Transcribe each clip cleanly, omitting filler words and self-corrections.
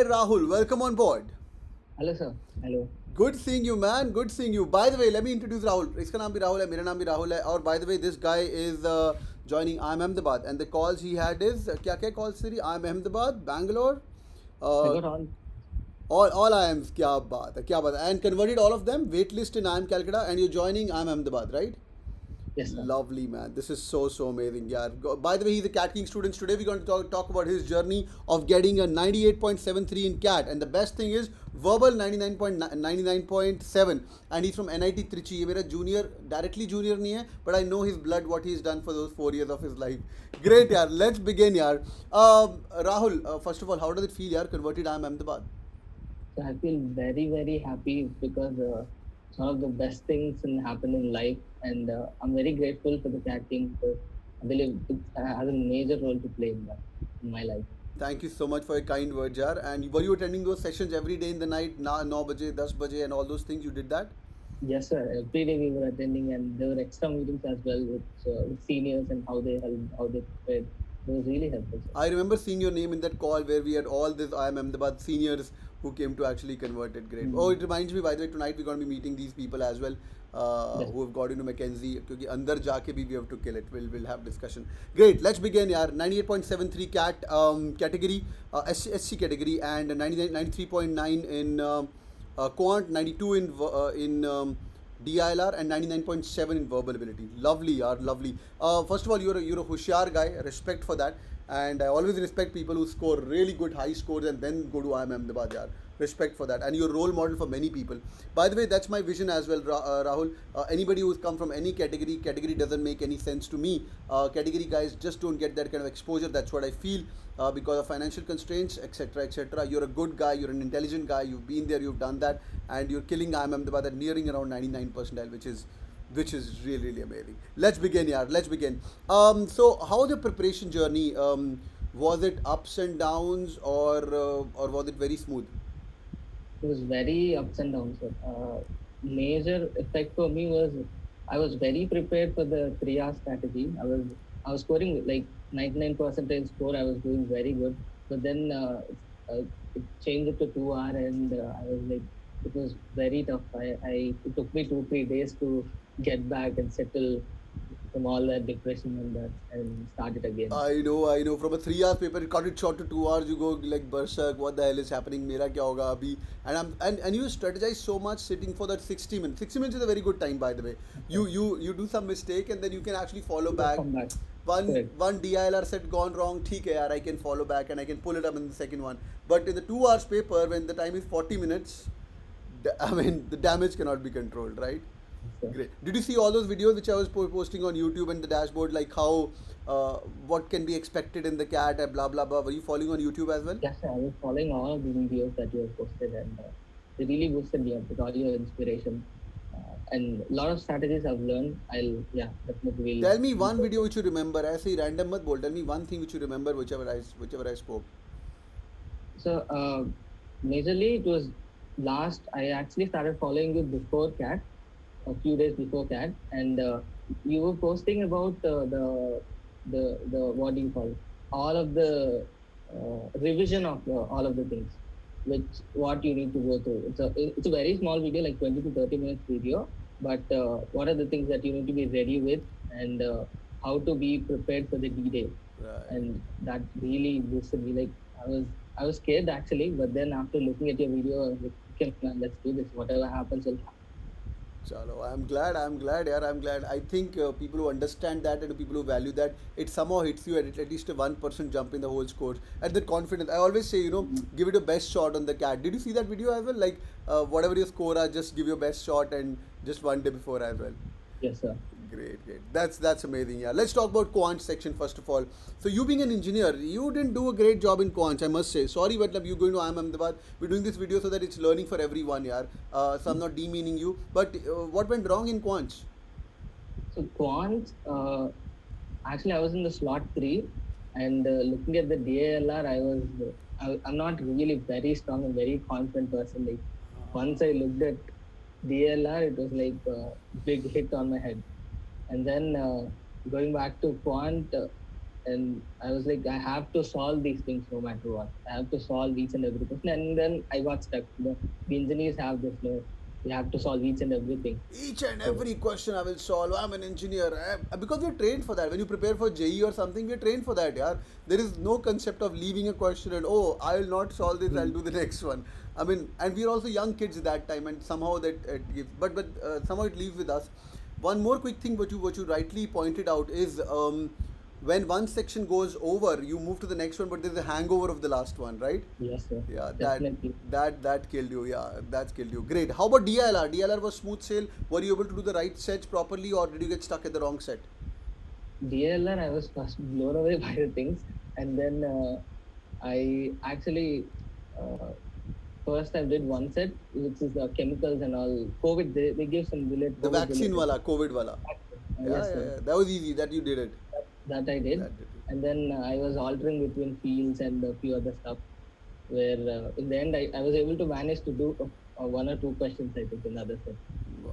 Rahul, welcome on board. Hello, sir. Hello. Good seeing you, man. Good seeing you. By the way, let me introduce Rahul. इसका नाम भी राहुल है, मेरा नाम भी राहुल है. और by the way, this guy is joining IIM Ahmedabad, and the calls he had is क्या क्या calls थी? IIM Ahmedabad, Bangalore, I uh, got all. all IIMs. क्या बात है, क्या बात है. And converted all of them. Waitlist in IIM Calcutta, and you're joining IIM Ahmedabad, right? Yes, sir. Lovely, man. This is so amazing. Yeah. By the way, he's a Cat King student. Today we're going to talk about his journey of getting a 98.73 in Cat. And the best thing is verbal 99.99.7. And he's from NIT Trichy. ये मेरा junior, directly junior नहीं है, but I know his blood, what he's done for those 4 years of his life. Great, yaar. Let's begin, yaar. Rahul, first of all, how does it feel, yaar? Converted IIM Ahmedabad. So I feel very happy because it's one of the best things can happen in life, and I'm very grateful for the cat team because I believe it has a major role to play in that in my life. Thank you so much for your kind words, yaar. And were you attending those sessions every day in the night, 9 baje, 10 baje, and all those things? You did that? Yes, sir. Every day we were attending, and there were extra meetings as well with seniors and how they helped, how they prepared. It was really helpful, sir. I remember seeing your name in that call where we had all this IIM Ahmedabad seniors who came to actually convert it. Great. Oh, it reminds me, by the way, tonight we're going to be meeting these people as well Yes. who have got into Mackenzie. क्योंकि अंदर जाके भी we have to kill it. We'll have discussion. Great. Let's begin, यार. 98.73 cat category, SC category, and 93.9 in quant, 92 in DILR, and 99.7 in verbal ability. Lovely, yaar, lovely. First of all, you're a Hushiyar guy. Respect for that. And I always respect people who score really good high scores and then go to IIM Ahmedabad, yaar. Respect for that. And you're a role model for many people. By the way, that's my vision as well, Rahul. Anybody who's come from any category doesn't make any sense to me. Category guys just don't get that kind of exposure. That's what I feel because of financial constraints, etc., etc. You're a good guy. You're an intelligent guy. You've been there. You've done that, and you're killing IIM Ahmedabad at nearing around 99 percentile, which is really amazing. Let's begin, yaar. Let's begin. So how was the preparation journey? Was it ups and downs, or was it very smooth? It was very ups and downs, sir. Major effect for me was I was very prepared for the 3 hour strategy. I was scoring like 99 percentile score. I was doing very good, but then it changed to 2 hour, and I was like, it was very tough. It took me 2 3 days to get back and settle from all that depression and that and start it again. I know. From a 3 hours paper, it cut it short to 2 hours. You go like berserk. What the hell is happening? मेरा क्या होगा अभी? And you strategize so much sitting for that 60 minutes. 60 minutes is a very good time, by the way. You do some mistake and then you can actually follow Just back. come back. One Correct. one DILR set gone wrong. ठीक है यार, I can follow back and I can pull it up in the second one. But in the 2 hours paper, when the time is 40 minutes, I mean the damage cannot be controlled, right? So, Great. Did you see all those videos which I was posting on YouTube and the dashboard, like how what can be expected in the cat and blah blah blah? Were you following on YouTube as well? yes, sir, I was following all of the videos that you have posted, and they really boosted me up with all your inspiration. And a lot of strategies I've learned. Definitely Tell me will. one video which you remember. ऐसे ही random मत बोल. Tell me one thing which you remember, whichever I spoke. So, majorly it was last. I actually started following you before CAT, a few days before CAT, and you were posting about the what do you call it? All of the revision of all of the things, which what you need to go through. It's a very small video, like 20 to 30 minutes video, but what are the things that you need to be ready with, and how to be prepared for the D-Day, Right. and that really boosted me. Like I was scared actually, but then after looking at your video, I was like, okay, man, let's do this. Whatever happens will happen. Chalo, I'm glad, yeah, I'm glad. I think people who understand that and people who value that, it somehow hits you at least a 1% jump in the whole scores. And the confidence, I always say, give it your best shot on the cat. Did you see that video as well? Like, whatever your score are, just give your best shot and just one day before as well. Yes, sir. Great. That's amazing. Yeah. Let's talk about quant section first of all. So you being an engineer, you didn't do a great job in quant, I must say. Sorry, but like, you going to IIM Ahmedabad. We're doing this video so that it's learning for everyone, yeah. So I'm not demeaning you. But what went wrong in quants? So quant, actually, I was in the slot 3, and looking at the DALR, I'm not really very strong and very confident person. Like once I looked at DALR, it was like a big hit on my head. And then going back to quant, and I was like, I have to solve these things no matter what. I have to solve each and every question, and then I got stuck. The engineers have this, you have to solve each and everything. Each and So every question I will solve. I'm an engineer. Because we're trained for that. When you prepare for JE or something, we're trained for that, yeah. There is no concept of leaving a question and, oh, I will not solve this, I'll mm, do the next one. I mean, and we're also young kids at that time, and somehow that it gives, somehow it leaves with us. One more quick thing, what you rightly pointed out is when one section goes over, you move to the next one, but there's a hangover of the last one, right? yes, sir, Yeah, definitely. that killed you. Yeah, that's killed you. Great. How about DLR? DLR was smooth sail. Were you able to do the right sets properly, or did you get stuck at the wrong set? DLR, I was first blown away by the things, and then I actually uh, first I did one set, which is the chemicals and all. COVID, they give some The COVID vaccine related. wala, COVID wala. Yeah, Yes, yeah, sir. yeah. That was easy. That you did it. That I did. That did it. And then I was altering between fields and a few other stuff. Where in the end, I was able to manage to do one or two questions, I think, in the other set. Wow,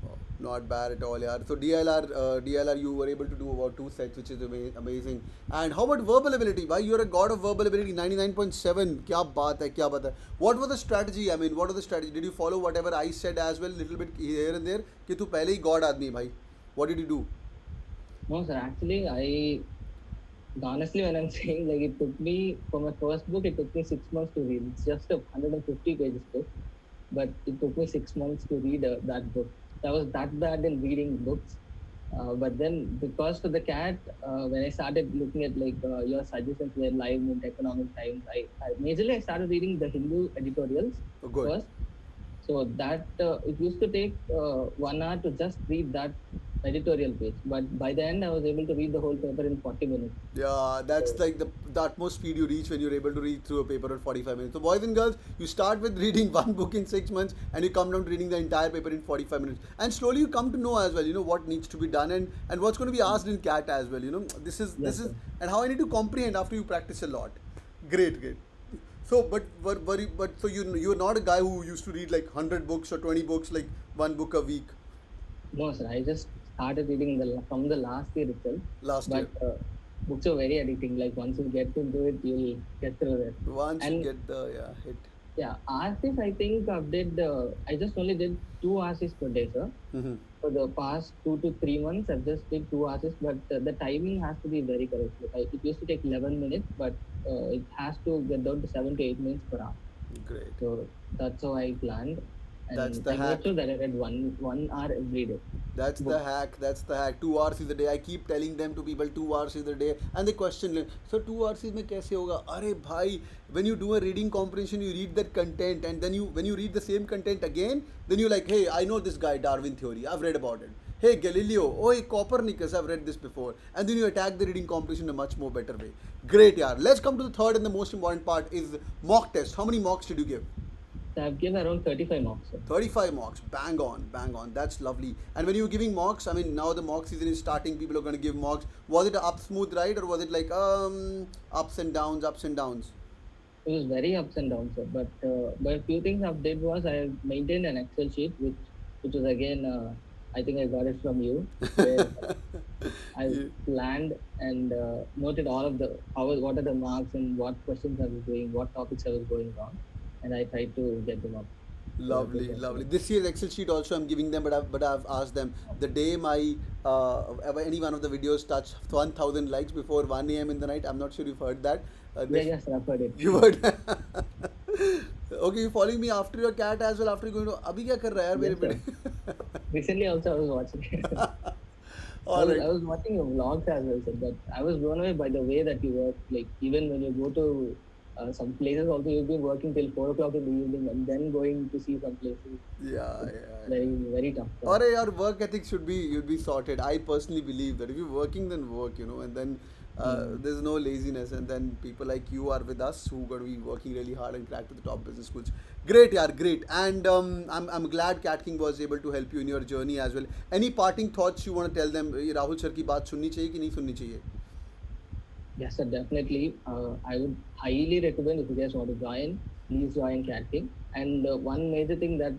wow. Not bad at all, yeah. So DLR, you were able to do about two sets, which is amazing. And how about verbal ability? Why you're a god of verbal ability, 99.7. Kya baat hai, kya baat hai. What was the strategy? I mean, what was the strategy? Did you follow whatever I said as well, little bit here and there? कि तू पहले ही god आदमी है भाई. What did you do? No, sir. Actually, honestly, when I'm saying like it took me for my first book, it took me 6 months to read. It's just a 150 pages book, but it took me 6 months to read that book. I was that bad in reading books. But then because for the cat, when I started looking at like your suggestions were live in economic times, I majorly I started reading the Hindu editorials Oh, good. first. So that it used to take 1 hour to just read that editorial page, but by the end I was able to read the whole paper in 40 minutes. Yeah, that's So like the utmost speed you reach when you're able to read through a paper in 45 minutes. So, boys and girls, you start with reading one book in 6 months and you come down to reading the entire paper in 45 minutes. And slowly you come to know as well, what needs to be done and what's going to be asked in CAT as well. This yes, is, sir. and how I need to comprehend after you practice a lot. Great, great. So, so you're not a guy who used to read like 100 books or 20 books, like one book a week No, sir. I just started reading from the last year itself, last but year. books are very addicting. Like once you get into it, you'll get through it. Once you And get the hit. yeah, artists, I think I just only did two artists per day, sir. Hmm. For the past 2 to 3 months, I've just did two artists, but the timing has to be very correct. It used to take 11 minutes, but it has to get down to 7 to 8 minutes per hour. Great. So that's how I planned, That's and the I made hack. sure that I read one hour every day. That's the Book. hack. That's the hack. 2 hours is a day. I keep telling them to people 2 hours is a day, and they question me. So 2 hours is में कैसे होगा? अरे भाई, when you do a reading comprehension, you read that content, and then when you read the same content again, then you're like, hey, I know this guy Darwin theory. I've read about it. Hey Galileo, oh hey Copernicus, I've read this before, and then you attack the reading comprehension in a much more better way. Great, yaar. Let's come to the third and the most important part is mock test. How many mocks did you give? So I've given around 35 marks, sir. 35 mocks, bang on, bang on. That's lovely. And when you were giving mocks, I mean, now the mock season is starting, people are going to give mocks. Was it a up smooth ride or was it like ups and downs, ups and downs? It was very ups and downs, sir. But a few things I've did was I maintained an Excel sheet, which was again I think I got it from you, where I Yeah. planned and noted all of what are the marks and what questions I was doing, what topics I was going on, and I tried to get them up. So that was Lovely, lovely. excellent. This year's Excel sheet also I'm giving them, but I've asked them the day my any one of the videos touch 1,000 likes before 1 a.m. in the night. I'm not sure you've heard that. Yeah, yes, I've heard it. You heard. Okay, you following me after your cat as well. After you going to अभी क्या कर रहा है यार मेरे Yes, sir. बेटे? Recently also I was watching. All right. I was watching your vlogs as well, sir, but I was blown away by the way that you work. Like even when you go to some places, also you've been working till 4 o'clock in the evening and then going to see some places. Yeah, It's yeah, very yeah. very tough. Sir. Or your work ethic should be sorted. I personally believe that if you're working, then work, and then Mm. there's no laziness, and then people like you are with us who are going to be working really hard and crack to the top business schools. Great, yeah, great. And I'm glad Cat King was able to help you in your journey as well. Any parting thoughts you want to tell them? ये Rahul sir की बात सुननी चाहिए कि नहीं सुननी चाहिए? Yes, sir, definitely. I would highly recommend if you guys want to join, please join CAT. And one major thing that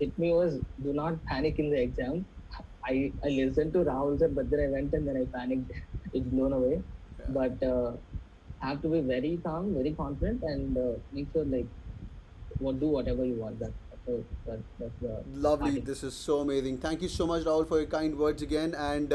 hit me was do not panic in the exam. I listened to Rahul sir, but then I went and then I panicked. It's blown away. but have to be very calm, very confident, and make sure like do whatever you want. That's the Lovely. starting. This is so amazing. Thank you so much, Rahul, for your kind words again. And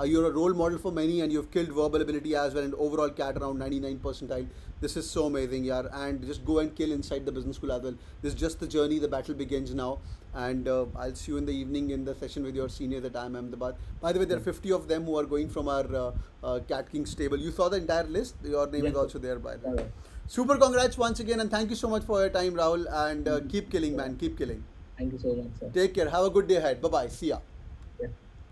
you're a role model for many, and you've killed verbal ability as well, and overall cat around 99 percentile. This is so amazing, yeah. And just go and kill inside the business school as well. This is just the journey. The battle begins now. And I'll see you in the evening in the session with your seniors at IIM Ahmedabad. By the way, there are Yeah. 50 of them who are going from our Cat King stable. You saw the entire list. Your name is Yes, yes. also there, by the All way. right. Super congrats once again, and thank you so much for your time, Rahul. And Thank you. keep killing, Yeah. man. Keep killing. Thank you so much, sir. Take care. Have a good day ahead. Bye bye. See ya.